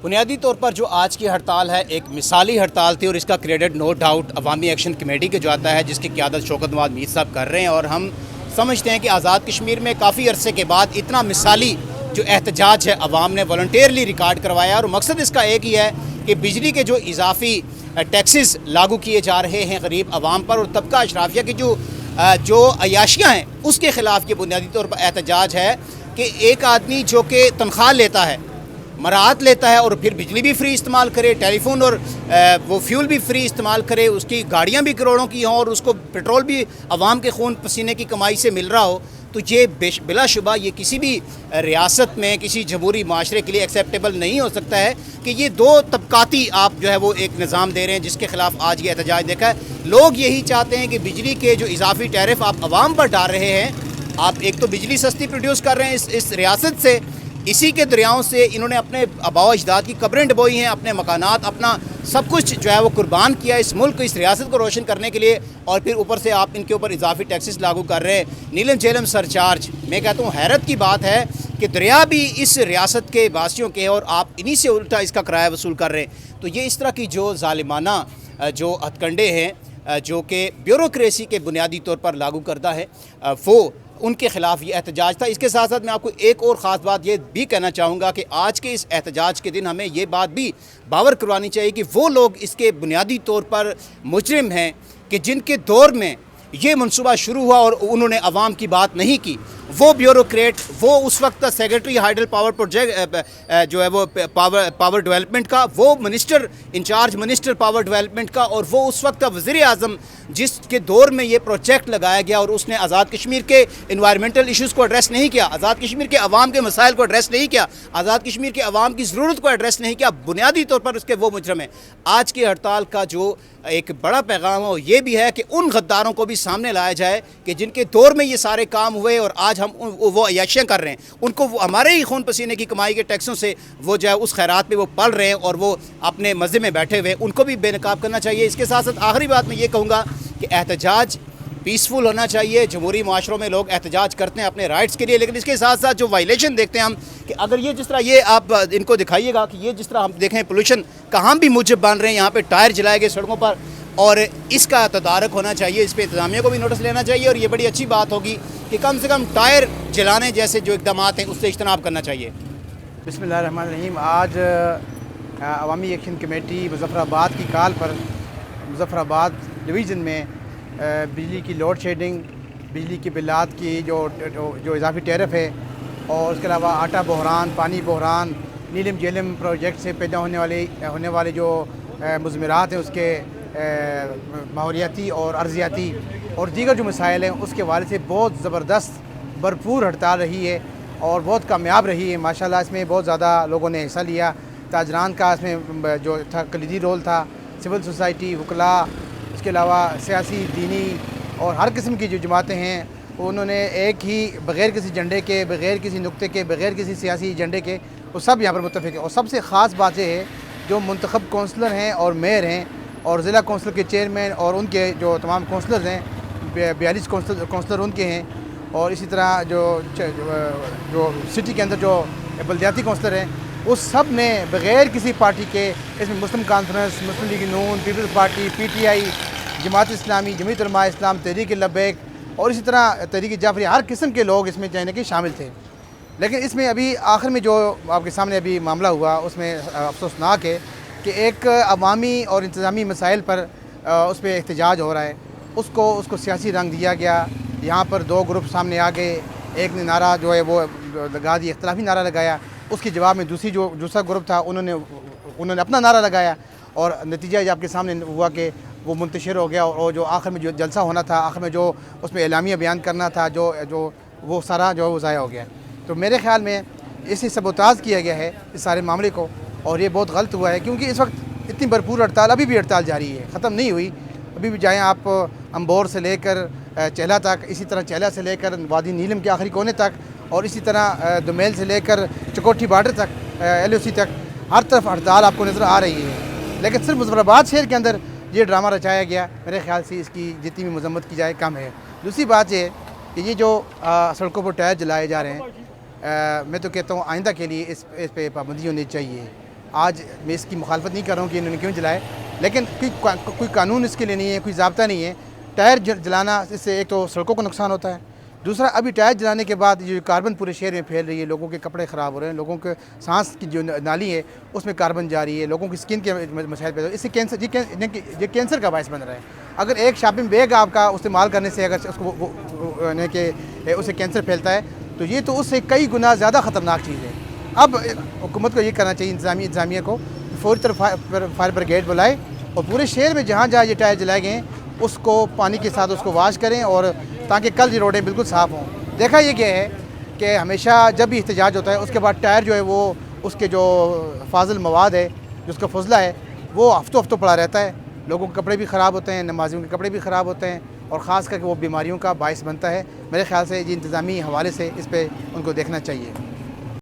بنیادی طور پر جو آج کی ہڑتال ہے ایک مثالی ہڑتال تھی اور اس کا کریڈٹ نو ڈاؤٹ عوامی ایکشن کمیٹی کے جو آتا ہے جس کی قیادت شوکت نواز میر صاحب کر رہے ہیں، اور ہم سمجھتے ہیں کہ آزاد کشمیر میں کافی عرصے کے بعد اتنا مثالی جو احتجاج ہے عوام نے والنٹیئرلی ریکارڈ کروایا، اور مقصد اس کا ایک ہی ہے کہ بجلی کے جو اضافی ٹیکسز لاگو کیے جا رہے ہیں غریب عوام پر اور طبقہ اشرافیہ کی جو عیاشیاں ہیں اس کے خلاف یہ بنیادی طور پر احتجاج ہے کہ ایک آدمی جو کہ تنخواہ لیتا ہے، مراعات لیتا ہے اور پھر بجلی بھی فری استعمال کرے، ٹیلی فون اور وہ فیول بھی فری استعمال کرے، اس کی گاڑیاں بھی کروڑوں کی ہوں اور اس کو پیٹرول بھی عوام کے خون پسینے کی کمائی سے مل رہا ہو، تو یہ بلا شبہ یہ کسی بھی ریاست میں کسی جمہوری معاشرے کے لیے ایکسیپٹیبل نہیں ہو سکتا ہے کہ یہ دو طبقاتی آپ جو ہے وہ ایک نظام دے رہے ہیں جس کے خلاف آج یہ احتجاج دیکھا ہے۔ لوگ یہی چاہتے ہیں کہ بجلی کے جو اضافی ٹیرف آپ عوام پر ڈال رہے ہیں، آپ ایک تو بجلی سستی پروڈیوس کر رہے ہیں اس ریاست سے، اسی کے دریاؤں سے انہوں نے اپنے آباء و اجداد کی قبریں ڈبوئی ہیں، اپنے مکانات، اپنا سب کچھ جو ہے وہ قربان کیا اس ملک اس ریاست کو روشن کرنے کے لیے، اور پھر اوپر سے آپ ان کے اوپر اضافی ٹیکسز لاگو کر رہے ہیں، نیلم جیلم سرچارج۔ میں کہتا ہوں حیرت کی بات ہے کہ دریا بھی اس ریاست کے واسیوں کے ہیں اور آپ انہی سے الٹا اس کا کرایہ وصول کر رہے ہیں۔ تو یہ اس طرح کی جو ظالمانہ جو ہتھ کنڈے ہیں جو کہ بیوروکریسی کے بنیادی طور پر لاگو کردہ ہے، وہ ان کے خلاف یہ احتجاج تھا۔ اس کے ساتھ ساتھ میں آپ کو ایک اور خاص بات یہ بھی کہنا چاہوں گا کہ آج کے اس احتجاج کے دن ہمیں یہ بات بھی باور کروانی چاہیے کہ وہ لوگ اس کے بنیادی طور پر مجرم ہیں کہ جن کے دور میں یہ منصوبہ شروع ہوا اور انہوں نے عوام کی بات نہیں کی، وہ بیوروکریٹ، وہ اس وقت سیکرٹری ہائیڈل پاور پروجیکٹ جو ہے وہ پاور ڈیولپمنٹ کا، وہ minister incharge minister power development کا، اور وہ اس وقت کا وزیر اعظم جس کے دور میں یہ پروجیکٹ لگایا گیا اور اس نے آزاد کشمیر کے انوائرمنٹل ایشوز کو ایڈریس نہیں کیا، آزاد کشمیر کے عوام کے مسائل کو ایڈریس نہیں کیا، آزاد کشمیر کے عوام کی ضرورت کو ایڈریس نہیں کیا، بنیادی طور پر اس کے وہ مجرم ہیں۔ آج کی ہڑتال کا جو ایک بڑا پیغام ہو یہ بھی ہے کہ ان غداروں کو بھی سامنے لایا جائے کہ جن کے دور میں یہ سارے کام ہوئے اور آج ہم وہ عیاشیاں کر رہے ہیں، ان کو ہمارے ہی خون پسینے کی کمائی کے ٹیکسوں سے وہ جو ہے اس خیرات پہ وہ پل رہے ہیں اور وہ اپنے مزے میں بیٹھے ہوئے، ان کو بھی بے نقاب کرنا چاہیے۔ اس کے ساتھ ساتھ آخری بات میں یہ کہوں گا کہ احتجاج پیسفل ہونا چاہیے۔ جمہوری معاشروں میں لوگ احتجاج کرتے ہیں اپنے رائٹس کے لیے، لیکن اس کے ساتھ ساتھ جو وائلیشن دیکھتے ہیں ہم کہ اگر یہ جس طرح یہ آپ ان کو دکھائیے گا کہ یہ جس طرح ہم دیکھیں پولوشن کہاں بھی موجب بن رہے ہیں، یہاں پہ ٹائر جلائے گئے سڑکوں پر، اور اس کا تدارک ہونا چاہیے، اس پہ انتظامیہ کو بھی نوٹس لینا چاہیے، اور یہ بڑی اچھی بات ہوگی کہ کم سے کم ٹائر جلانے جیسے جو اقدامات ہیں اس سے اجتناب کرنا چاہیے۔ بسم اللہ الرحمن الرحیم۔ آج عوامی ایکشن کمیٹی مظفر آباد کی کال پر مظفر آباد ڈویژن میں بجلی کی لوڈ شیڈنگ، بجلی کی بلات کی جو اضافی ٹیرف ہے، اور اس کے علاوہ آٹا بحران، پانی بحران، نیلم جیلم پروجیکٹ سے پیدا ہونے والے جو مضمرات ہیں اس کے ماحولیاتی اور ارضیاتی اور دیگر جو مسائل ہیں اس کے حوالے سے بہت زبردست بھرپور ہڑتال رہی ہے اور بہت کامیاب رہی ہے۔ ماشاءاللہ اس میں بہت زیادہ لوگوں نے حصہ لیا۔ تاجران کا اس میں جو تھا کلیدی رول تھا، سول سوسائٹی، وکلاء، اس کے علاوہ سیاسی، دینی اور ہر قسم کی جو جماعتیں ہیں انہوں نے ایک ہی بغیر کسی جھنڈے کے، بغیر کسی نقطے کے، بغیر کسی سیاسی ایجنڈے کے وہ سب یہاں پر متفق ہیں۔ اور سب سے خاص بات یہ ہے جو منتخب کونسلر ہیں اور میئر ہیں اور ضلع کونسل کے چیئرمین اور ان کے جو تمام کونسلرز ہیں، 42 کونسلر ان کے ہیں، اور اسی طرح جو سٹی کے اندر جو بلدیاتی کونسلر ہیں اس سب نے بغیر کسی پارٹی کے، اس میں مسلم کانفرنس، مسلم لیگ نون، پیپلز پارٹی، پی ٹی آئی، جماعت اسلامی، جمعیت علماء اسلام، تحریک لبیک اور اسی طرح تحریک جعفری، ہر قسم کے لوگ اس میں جانے کے شامل تھے۔ لیکن اس میں ابھی آخر میں جو آپ کے سامنے ابھی معاملہ ہوا اس میں افسوسناک ہے کہ ایک عوامی اور انتظامی مسائل پر اس پہ احتجاج ہو رہا ہے، اس کو سیاسی رنگ دیا گیا۔ یہاں پر دو گروپ سامنے آ گئے، ایک نے نعرہ جو ہے وہ لگا دیا، اختلافی نعرہ لگایا، اس کے جواب میں دوسرا گروپ تھا انہوں نے اپنا نعرہ لگایا، اور نتیجہ آپ کے سامنے ہوا کہ وہ منتشر ہو گیا، اور جو آخر میں جو جلسہ ہونا تھا، آخر میں جو اس میں اعلامیہ بیان کرنا تھا جو وہ سارا جو ہے وہ ضائع ہو گیا۔ تو میرے خیال میں اسی سبوتاژ کیا گیا ہے اس سارے معاملے کو، اور یہ بہت غلط ہوا ہے کیونکہ اس وقت اتنی بھرپور ہڑتال، ابھی بھی ہڑتال جاری ہے، ختم نہیں ہوئی۔ ابھی بھی جائیں آپ امبور سے لے کر چہلا تک، اسی طرح چہلا سے لے کر وادی نیلم کے آخری کونے تک، اور اسی طرح دومیل سے لے کر چکوٹھی بارڈر تک، ایل او سی تک، ہر طرف ہڑتال آپ کو نظر آ رہی ہے۔ لیکن صرف مظفر آباد شہر کے اندر یہ ڈرامہ رچایا گیا، میرے خیال سے اس کی جتنی بھی مذمت کی جائے کم ہے۔ دوسری بات یہ کہ یہ جو سڑکوں پر ٹائر جلائے جا رہے ہیں، میں تو کہتا ہوں آئندہ کے لیے اس پہ پابندی ہونی چاہیے۔ آج میں اس کی مخالفت نہیں کر رہا ہوں کہ انہوں نے کیوں جلائے، لیکن کوئی قانون اس کے لیے نہیں ہے، کوئی ضابطہ نہیں ہے۔ ٹائر جلانا، اس سے ایک تو سڑکوں کو نقصان ہوتا ہے، دوسرا ابھی ٹائر جلانے کے بعد جو کاربن پورے شہر میں پھیل رہی ہے، لوگوں کے کپڑے خراب ہو رہے ہیں، لوگوں کے سانس کی جو نالی ہے اس میں کاربن جا رہی ہے، لوگوں کی سکن کے مسائل پیدا ہو رہے ہیں، اس سے یہ کینسر کا باعث بن رہا ہے۔ اگر ایک شاپنگ بیگ آپ کا استعمال کرنے سے اگر اس کو کہ اسے کینسر پھیلتا ہے تو یہ تو اس سے کئی گنا زیادہ خطرناک چیز ہے۔ اب حکومت کو یہ کرنا چاہیے، انتظامیہ کو فوری طور فائر بریگیڈ بلائے اور پورے شہر میں جہاں جہاں یہ ٹائر جلائے گئے ہیں اس کو پانی کے ساتھ اس کو واش کریں، اور تاکہ کل یہ روڈیں بالکل صاف ہوں۔ دیکھا یہ گیا ہے کہ ہمیشہ جب بھی احتجاج ہوتا ہے اس کے بعد ٹائر جو ہے وہ اس کے جو فاضل مواد ہے، جو اس کا فضلہ ہے، وہ ہفتوں پڑا رہتا ہے، لوگوں کے کپڑے بھی خراب ہوتے ہیں، نمازیوں کے کپڑے بھی خراب ہوتے ہیں، اور خاص کر کے وہ بیماریوں کا باعث بنتا ہے۔ میرے خیال سے یہ انتظامی حوالے سے اس پہ ان کو دیکھنا چاہیے۔